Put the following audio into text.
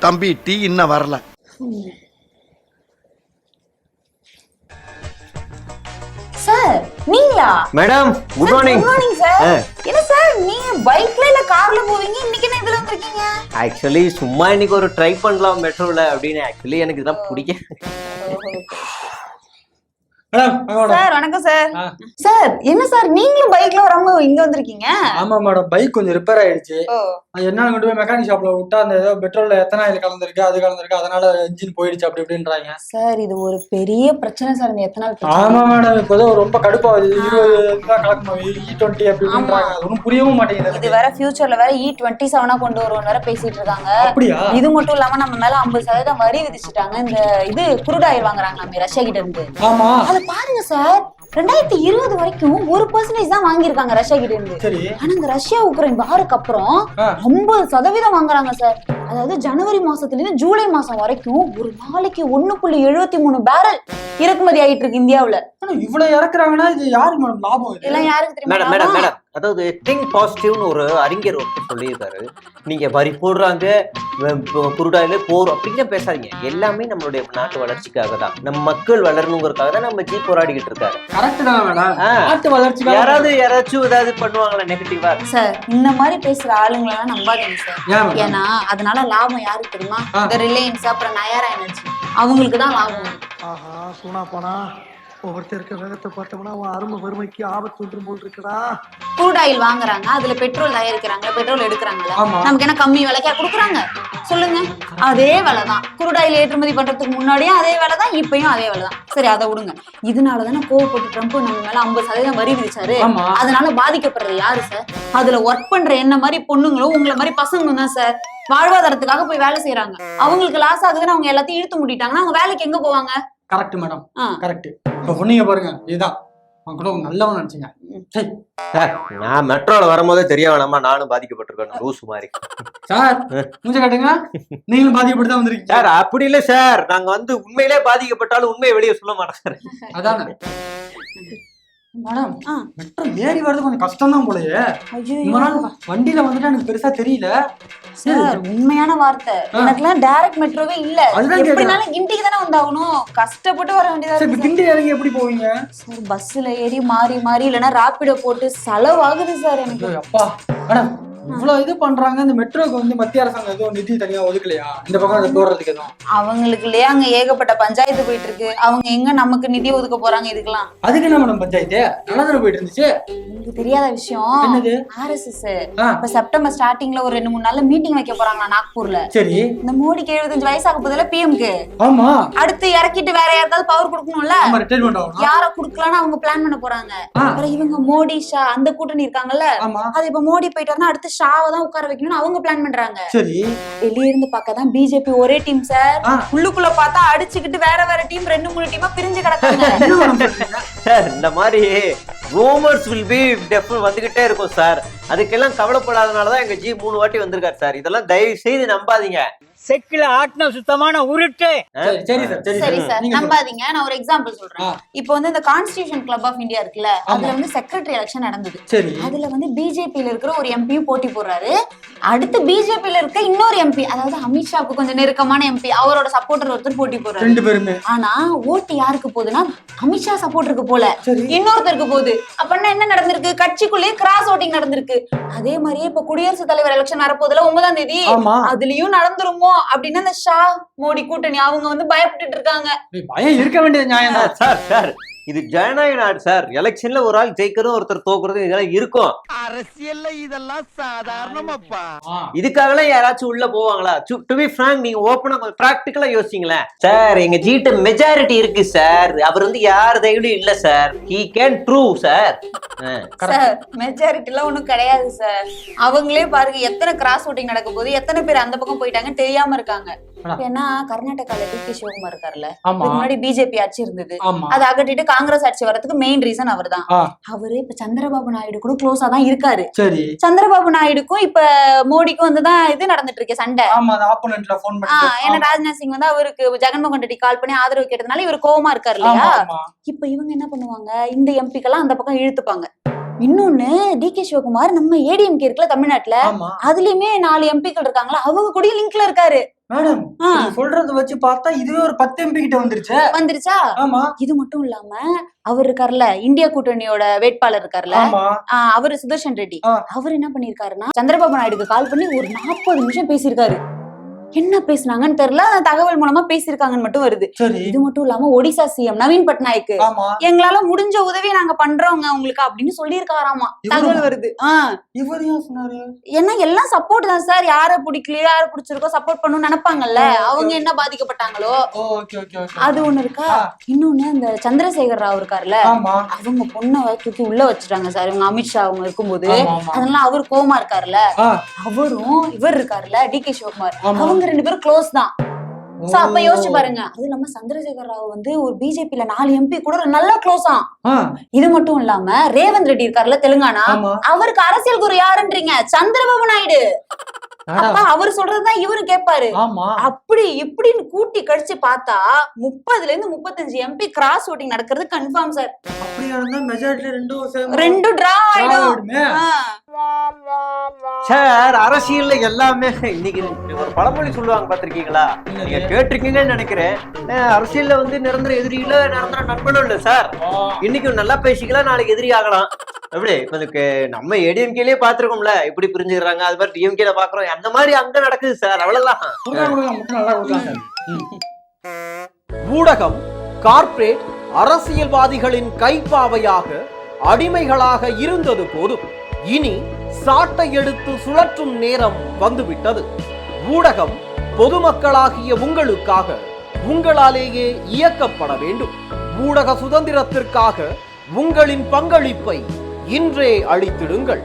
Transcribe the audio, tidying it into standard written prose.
தம்பி டீ இன்னும் வரல. சார் நீங்களா? Madam good morning. Good morning sir. என்ன சார் நீங்க பைக்ல இல்ல கார்ல போவீங்க, இன்னைக்கு என்ன இதுல வந்திருக்கீங்க? ஆக்சுவலி சும்மா இன்னைக்கு ஒரு ட்ரை பண்ணலாம் மெட்ரோல அப்படின்னு. ஆக்சுவலி எனக்கு இதெல்லாம் பிடிக்கும். சார் வணக்கம் சார். சார் என்ன சார் நீங்களும் பைக்ல வராம இங்க வந்திருக்கீங்க? ஆமா மேடம், பைக் கொஞ்சம் ரிப்பேர் ஆயிடுச்சு. என்ன கொண்டு போய் மெக்கானிக் ஷாப்ல விட்டா அந்த ஏதோ பெட்ரோல்ல எத்தனாயில் கலந்துருக்கு அது கலந்துருக்கு, அதனால இன்ஜின் போயிடுச்சு அப்படி இப்படின்றாங்க. சார் இது ஒரு பெரிய பிரச்சனை சார். இந்த எத்தனால் ஆமா மேடம், இப்போதான் ரொம்ப கடுப்பாகுது. 20 தான் கலக்கணும், E20 அப்படி இப்படின்றாங்க. அது ஒன்றும் புரியவும் மாட்டேங்குது. இது வேற ஃபியூச்சர்ல வேற E27 கொண்டு வருவோம் வேற பேசிட்டு இருக்காங்க. அப்படியா? இது மட்டும் இல்லாம நம்ம மேல 50% வரி விதிச்சுட்டாங்க. இந்த இது குருடாயில் வாங்குறாங்க ரஷ்யா கிட்ட இருந்து. ஆமா அத பாருங்க சார், 2020 வரைக்கும் 1% தான் வாங்கியிருக்காங்க ரஷ்யா கிட்ட இருந்து. சரி. ஆனா இந்த ரஷ்யா உக்ரைன் வாருக்கு அப்புறம் 50% வாங்குறாங்க சார். அதாவது ஜனவரி மாசத்துல இருந்து ஜூலை மாசம் வரைக்கும் ஒரு நாளைக்கு 1.73 பேரல் இறக்குமதி ஆயிட்டு இருக்கு இந்தியாவுல. இவ்வளவு இறக்குறாங்கன்னா இது யாருக்கு மேடம் லாபம்? இதெல்லாம் யாருக்கு தெரியுமா? மேடம் மேடம் மேடம் அதாவது திங்க் பாசிட்டிவ்னு ஒரு அறிஞர் ஒருத்தர் சொல்லியிருக்காரு. நீங்க வரி போடுறாங்க, குருடாயில போறோம் அப்படின்னு பேசாதீங்க. எல்லாமே நம்மளுடைய நாட்டு வளர்ச்சிக்காக தான், நம்ம மக்கள் வளரணுங்கிறதுக்காக தான் நம்ம ஜி போராடிக்கிட்டு இருக்காரு. கரெக்ட் தான் மேடம். நாட்டு வளர்ச்சிக்காக யாராச்சும் ஏதாவது பண்ணுவாங்களா நெகட்டிவா? சார் இந்த மாதிரி பேசுற ஆளுங்களை எல்லாம் நம்பாதீங்க சார். ஏன்னா அதனால லாபம் யாருக்கு தெரியுமா? இந்த ரிலையன்ஸ் அப்புறம் நயாரா எனர்ஜி அவங்களுக்கு தான் லாபம். ஆஹா சூனா போனா ஒவ்வொருத்தருக்க வேகத்தை பார்த்தோம்னா அவன் அருமை வறுமைக்கு ஆபத்து ஒன்றும் போல் இருக்குடா. குரூட் ஆயில் வாங்குறாங்க, அதுல பெட்ரோல் தயாரிக்கிறாங்க, பெட்ரோல் எடுக்கிறாங்கல்ல, நமக்கு என்ன கம்மி விலைக்கா கொடுக்குறாங்க சொல்லுங்க? அதே விலைதான். குரூட் ஆயில் ஏற்றுமதி பண்றதுக்கு முன்னாடியும் அதே விலைதான், இப்பயும் அதே விலைதான். சரி அதை விடுங்க. இதனாலதானே கோவப்பட்டு ட்ரம்ப் நம்ம மேல 50% வரி விதிச்சாரு. அதனால பாதிக்கப்படுறது யாரு சார்? அதுல ஒர்க் பண்ற என்ன மாதிரி பொண்ணுங்களும் உங்களை மாதிரி பசங்களும் தான் சார். வாழ்வாதாரத்துக்காக போய் வேலை செய்யறாங்க. அவங்களுக்கு லாஸ் ஆகுதுன்னு அவங்க எல்லாத்தையும் இழுத்து மூட்டிட்டாங்கன்னா அவங்க வேலைக்கு எங்க போவாங்க? Correct madam, correct. இப்ப பொண்ணுங்க பாருங்க, இதுதான் கூட நல்லவன் நினைச்சீங்க. சார் நான் மெட்ரோல வரும்போதே தெரிய வேணாமா நானும் பாதிக்கப்பட்டிருக்கேன் லூசு மாதிரி. சார் மூஞ்ச காட்டுங்க, நீங்களும் பாதிக்கப்பட்டு தான் வந்திருக்கீங்க. சார் அப்படி இல்லை சார், நாங்க வந்து உண்மையிலே பாதிக்கப்பட்டாலும் உண்மையை வெளியே சொல்ல மாட்டோம் சார். அதானே மேடம், மெட்ரோ ஏறி வர்றது கொஞ்சம் கஷ்டம் தான் போலயே. வண்டியில வந்துட்டு எனக்கு பெருசா தெரியல சார். உண்மையான வார்த்தை, எனக்குலாம் டைரக்ட் மெட்ரோவே இல்ல. எப்படினாலும் கிண்டிக்கு தானே வந்தாகணும், கஷ்டப்பட்டு வர வேண்டியதா இருக்கு. கிண்டி இறங்கி எப்படி போவீங்க சார்? பஸ்ல ஏறி மாறி மாறி இல்லைன்னா ராபிடோ போட்டு செலவாகுது சார் எனக்கு. அப்பா மேடம் இவ்வளவு இது பண்றாங்க. இந்த மெட்ரோக்கு வந்து மத்திய அரசாங்கம் எதுவும் நிதி தனியா ஒதுக்கலையா இந்த பக்கம் அதை போடுறதுக்கு? எதுவும் அவங்களுக்கு இல்லையா அங்க ஏகப்பட்ட பஞ்சாயத்து போயிட்டு இருக்கு. அவங்க எங்க நமக்கு நிதி ஒதுக்க போறாங்க இதுக்கெல்லாம்? அதுக்கு என்ன மேடம் பஞ்சாயத்து நல்லா போயிட்டு இருந்துச்சு. உங்களுக்கு தெரியாத விஷயம், RSS இப்ப செப்டம்பர் ஸ்டார்டிங்ல ஒரு 2-3 நாள்ல மீட்டிங் வைக்க போறாங்களா நாக்பூர்ல. சரி. இந்த மோடிக்கு 75 வயசாக போதுல பிஎம்க்கு. ஆமா. அடுத்து இறக்கிட்டு வேற யாருக்காவது பவர் கொடுக்கணும்ல, யார குடுக்கலாம்னு அவங்க பிளான் பண்ண போறாங்க. அப்புறம் இவங்க மோடி ஷா அந்த கூட்டணி இருக்காங்கல்ல, அது இப்ப மோடி போயிட்டு வரனா அடுத்து ஷாவை தான் உட்கார வைக்கணும்னு அவங்க பிளான் பண்றாங்க. சரி. வெளிய இருந்து பார்க்கதான் பிஜேபி ஒரே டீம் சார், உள்ளுக்குள்ள பார்த்தா அடிச்சுக்கிட்டு வேற வேற டீம் 2-3 டீமா பிரிஞ்சு கிடக்காங்க. சார் இந்த மாதிரி ரூமர்ஸ் வில் பி டெஃபினட் வந்துகிட்டே இருக்கும் சார். அதுக்கெல்லாம் கவலைப்படாதனாலதான் எங்க ஜி 3 வாட்டி வந்திருக்காரு சார். இதெல்லாம் தயவு செய்து நம்பாதீங்க. செக்கில ஆட்டின சுத்தமான உருட்டு. சரி சார் நம்பாதீங்க. நான் ஒரு எக்ஸாம்பிள் சொல்றேன். இப்போ வந்து இந்த கான்ஸ்டிடியூஷன் கிளப் ஆஃப் இந்தியா இருக்குல்ல, அதுல வந்து செக்ரட்டரி எலெக்ஷன் நடந்தது. அதுல வந்து பிஜேபியில இருக்கிற ஒரு எம்பியும் போட்டி போடுறாரு. அடுத்து பிஜேபியில இருக்க இன்னொரு எம்பி, அதாவது அமித்ஷாவுக்கு கொஞ்சம் நெருக்கமான எம்பி, அவரோட சப்போர்ட்டர் ஒருத்தர் போட்டி போடுறாரு. ஆனா ஓட்டு யாருக்கு போகுதுன்னா அமித்ஷா சப்போர்ட்டருக்கு போல இன்னொருத்தருக்கு போகுது. அப்படின்னா என்ன நடந்திருக்கு? கட்சிக்குள்ளேயே கிராஸ் ஓட்டிங் நடந்திருக்கு. அதே மாதிரியே இப்ப குடியரசுத் தலைவர் எலெக்ஷன் வரப்போதுல 9ஆம் தேதி, அதுலயும் நடந்துருமோ அப்படின்னு அந்த ஷா மோடி கூட்டணி அவங்க வந்து பயப்பட்டு இருக்காங்க. பயம் இருக்க வேண்டியது நியாயம் தான் சார். சார் இது ஜனநாயக நாடு சார். எலெக்ஷன்ல ஒரு ஆள் ஜெயிக்கிறதும் ஒருத்தர் தோக்குறதும் இதெல்லாம் இருக்கும். அரசியல்ல இதெல்லாம் சாதாரணமாப்பா. இதுக்காகலாம் யாராச்சும் உள்ள போவாங்களா? டு பி ஃபிராங்க், நீங்க ஓப்பனா கொஞ்சம் பிராக்டிகலா யோசிங்களேன் சார். எங்க ஜிட்ட மெஜாரிட்டி இருக்கு சார். அவர் வந்து யார் தயவுலையும் இல்ல sir. He can prove sir. Sir majority எல்லாம் ஒண்ணும் கிடையாது சார். அவங்களே பாருங்க எத்தனை கிராஸ் ஓட்டிங் நடக்க போது, எத்தனை பேர் அந்த பக்கம் போயிட்டாங்க தெரியாம இருக்காங்க. ஏன்னா கர்நாடகால டிகே சிவகுமார் இருக்காருல்ல, முன்னாடி பிஜேபி ஆட்சி இருந்தது, அதை அகட்டிட்டு காங்கிரஸ் ஆட்சி வரதுக்கு மெயின் ரீசன் அவர் தான். அவரு இப்ப சந்திரபாபு நாயுடு கூட க்ளோஸா தான் இருக்காரு. சந்திரபாபு நாயுடுக்கும் இப்ப மோடிக்கும் வந்துதான் இது நடந்துட்டு இருக்கு சண்டை. ஏன்னா ராஜ்நாத் சிங் வந்து அவருக்கு ஜெகன்மோகன் ரெட்டி கால் பண்ணி ஆதரவு கேட்டதுனால இவர் கோவமா இருக்காரு இல்லையா? இப்ப இவங்க என்ன பண்ணுவாங்க, இந்த எம்பிக்கெல்லாம் அந்த பக்கம் இழுத்துப்பாங்க. இன்னொன்னு டிகே சிவகுமார் நம்ம ஏடிஎம்கே இருக்குல்ல தமிழ்நாட்டுல, ஆமா அதுலயுமே 4 எம்பிக்கள் இருக்காங்களா, அவங்க கூட லிங்க்ல இருக்காரு. மேடம் சொல்றத வச்சு பார்த்தா இதுவே ஒரு 10 MP கிட்ட வந்துருச்சா? ஆமா. இது மட்டும் இல்லாம அவர் இருக்காருல்ல, இந்தியா கூட்டணியோட வேட்பாளர் இருக்காருல்ல, அவரு சுதர்ஷன் ரெட்டி, அவர் என்ன பண்ணிருக்காருன்னா சந்திரபாபு நாயுடுக்கு கால் பண்ணி ஒரு 40 நிமிஷம் பேசியிருக்காரு. என்ன பேசினாங்கன்னு தெரியல, தகவல் மூலமா பேசியிருக்காங்கன்னு மட்டும் வருது. இது மட்டும் இல்லாம ஒடிசா சிஎம் நவீன் பட்நாயக் எங்களால முடிஞ்ச உதவி நாங்க பண்றோங்க உங்களுக்கு அப்படின்னு சொல்லியிருக்காராமா, தகவல் வருது. இவர் ஏன் சொன்னாரு? ஏன்னா எல்லாம் சப்போர்ட் தான் சார், யார பிடிக்கலையோ யார பிடிச்சிருக்கோ சப்போர்ட் பண்ணணும்னு நினைப்பாங்கல்ல, அவங்க என்ன பாதிக்கப்பட்டாங்களோ அது ஒண்ணு இருக்கா. இன்னொன்னு இந்த சந்திரசேகர் ராவ் இருக்காருல்ல, அவங்க பொண்ணை தூக்கி உள்ள வச்சுட்டாங்க சார், இவங்க அமித்ஷா அவங்க இருக்கும்போது. அதனால அவர் கோமா இருக்காருல்ல, அவரும் இவர் இருக்காருல்ல டிகே சிவகுமார், அவங்க 2 பேரும் க்ளோஸ் தான். சோ அப்ப யோசிச்சு பாருங்க. அது இல்லாம சந்திரசேகர் ராவ் வந்து ஒரு பிஜேபில 4 எம்பி கூட நல்லா க்ளோஸா. இது மட்டும் இல்லாம ரேவந்த் ரெட்டி இருக்காருல்ல தெலுங்கானா, அவருக்கு அரசியல் குரு யாருன்றீங்க? சந்திரபாபு நாயுடு. அப்ப அவர் சொல்றதுதான் இவரு கேட்பாரு. அப்படி இப்படின்னு கூட்டி கடிச்சு பார்த்தா 30ல இருந்து 35 எம்பி கிராஸ் ஓட்டிங் நடக்கிறது கன்ஃபார்ம் சார். ரெண்டும் டிரா ஆயிடும் சார். அரசியல்ல எல்லாமே இன்னைக்கு ஒரு பழமொழி சொல்லுவாங்க, பாத்திருக்கீங்களா? நீங்க கேட்டிருக்கீங்கன்னு நினைக்கிறேன். அரசியல்ல வந்து நிரந்தர எதிரியில நிரந்தர நண்பனும் இல்ல சார். இன்னைக்கு நல்லா பேசிக்கலாம், நாளைக்கு எதிரி ஆகலாம். எப்படி இப்ப நம்ம ஏடிஎம்கேலயே பாத்துருக்கோம்ல, இப்படி பிரிஞ்சுக்கிறாங்க. அது மாதிரி டிஎம்கேல பாக்குறோம், அந்த மாதிரி அங்க நடக்குது சார். அவ்வளவுதான். ஊடகம் கார்ப்பரேட் அரசியல்வாதிகளின் கைப்பாவையாக அடிமைகளாக இருந்தது போதும், இனி சாட்டை எடுத்து சுழற்றும் நேரம் வந்துவிட்டது. ஊடகம் பொதுமக்களாகிய உங்களுக்காக உங்களாலேயே இயக்கப்பட வேண்டும். ஊடக சுதந்திரத்திற்காக உங்களின் பங்களிப்பை இன்றே அளித்திடுங்கள்.